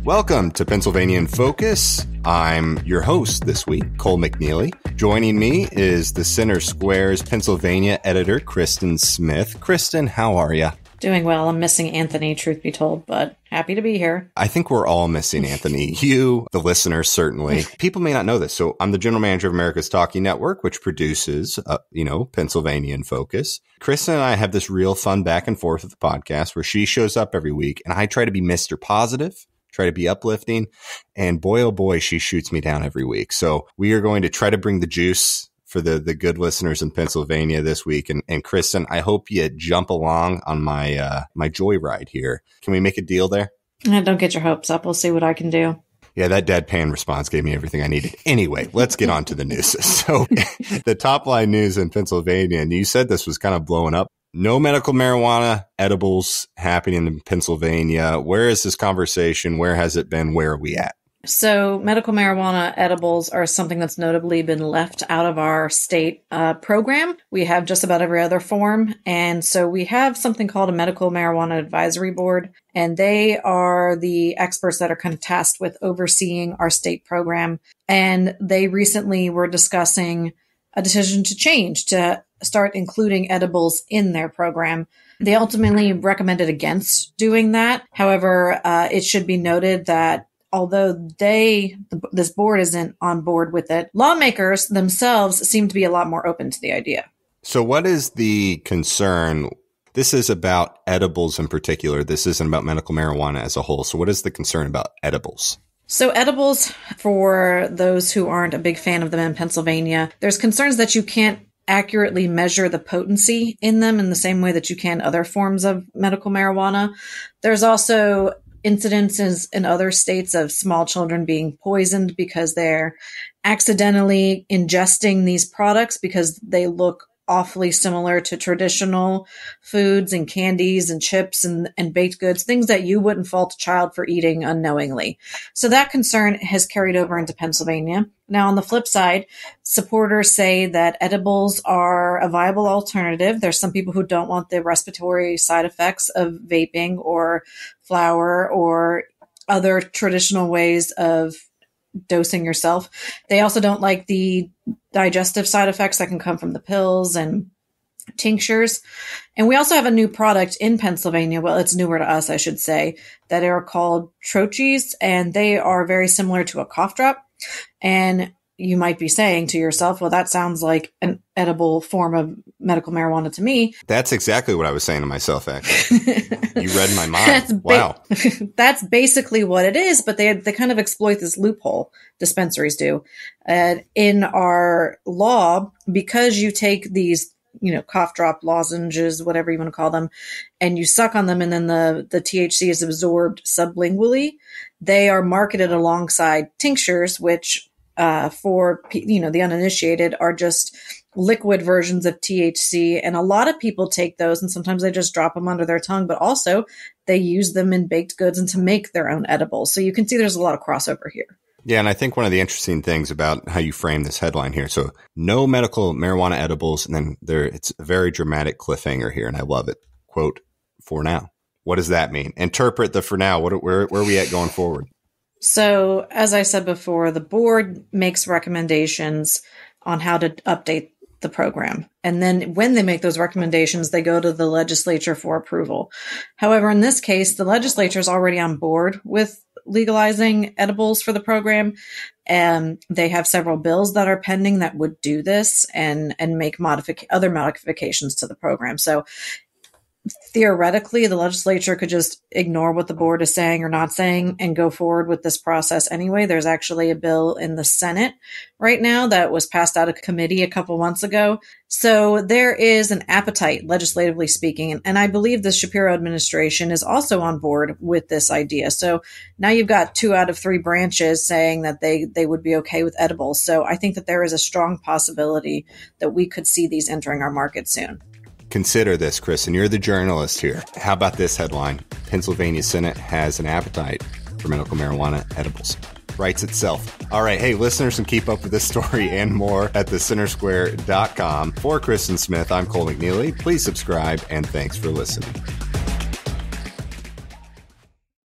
Welcome to Pennsylvania in Focus. I'm your host this week, Cole McNeely. Joining me is the Center Square's Pennsylvania editor, Kristen Smith. Kristen, how are you? Doing well. I'm missing Anthony, truth be told, but happy to be here. I think we're all missing Anthony. You, the listeners, certainly. People may not know this. So I'm the general manager of America's Talking Network, which produces, Pennsylvania in Focus. Kristen and I have this real fun back and forth with the podcast where she shows up every week and I try to be Mr. Positive, try to be uplifting. And boy, oh boy, she shoots me down every week. So we are going to try to bring the juice for the good listeners in Pennsylvania this week. And Kristen, I hope you jump along on my joyride here. Can we make a deal there? Don't get your hopes up. We'll see what I can do. Yeah, that deadpan response gave me everything I needed. Anyway, let's get on to the news. So the top line news in Pennsylvania, and you said this was kind of blowing up. No medical marijuana edibles happening in Pennsylvania. Where is this conversation? Where has it been? Where are we at? So medical marijuana edibles are something that's notably been left out of our state program. We have just about every other form. And so we have something called a medical marijuana advisory board, and they are the experts that are kind of tasked with overseeing our state program. And they recently were discussing a decision to change to start including edibles in their program. They ultimately recommended against doing that. However, it should be noted that although this board isn't on board with it, lawmakers themselves seem to be a lot more open to the idea. So what is the concern? This is about edibles in particular. This isn't about medical marijuana as a whole. So what is the concern about edibles? So edibles, for those who aren't a big fan of them in Pennsylvania, there's concerns that you can't accurately measure the potency in them in the same way that you can other forms of medical marijuana. There's also incidences in other states of small children being poisoned because they're accidentally ingesting these products because they look awfully similar to traditional foods and candies and chips and baked goods, things that you wouldn't fault a child for eating unknowingly. So that concern has carried over into Pennsylvania. Now, on the flip side, supporters say that edibles are a viable alternative. There's some people who don't want the respiratory side effects of vaping or flour or other traditional ways of dosing yourself. They also don't like the digestive side effects that can come from the pills and tinctures. And we also have a new product in Pennsylvania. Well, it's newer to us, I should say, that are called troches, and they are very similar to a cough drop. And you might be saying to yourself, well, that sounds like an edible form of medical marijuana to me. That's exactly what I was saying to myself, actually. You read my mind. Wow. That's basically what it is, but they kind of exploit this loophole, dispensaries do. In our law, because you take these, cough drop lozenges, whatever you want to call them, and you suck on them and then the THC is absorbed sublingually, they are marketed alongside tinctures, which for the uninitiated are just liquid versions of THC. And a lot of people take those and sometimes they just drop them under their tongue, but also they use them in baked goods and to make their own edibles. So you can see there's a lot of crossover here. Yeah, and I think one of the interesting things about how you frame this headline here, so no medical marijuana edibles, and then it's a very dramatic cliffhanger here, and I love it. Quote, for now. What does that mean? Interpret the for now. Where are we at going forward? So, as I said before, the board makes recommendations on how to update the program. And then when they make those recommendations, they go to the legislature for approval. However, in this case, the legislature is already on board with legalizing edibles for the program. And they have several bills that are pending that would do this and make other modifications to the program. So theoretically, the legislature could just ignore what the board is saying or not saying and go forward with this process anyway. There's actually a bill in the Senate right now that was passed out of committee a couple months ago. So there is an appetite, legislatively speaking. And I believe the Shapiro administration is also on board with this idea. So now you've got 2 out of 3 branches saying that they would be okay with edibles. So I think that there is a strong possibility that we could see these entering our market soon. Consider this, Chris, and you're the journalist here. How about this headline? Pennsylvania Senate has an appetite for medical marijuana edibles. Writes itself. All right. Hey, listeners can keep up with this story and more at thecentersquare.com. For Kristen Smith, I'm Cole McNeely. Please subscribe, and thanks for listening.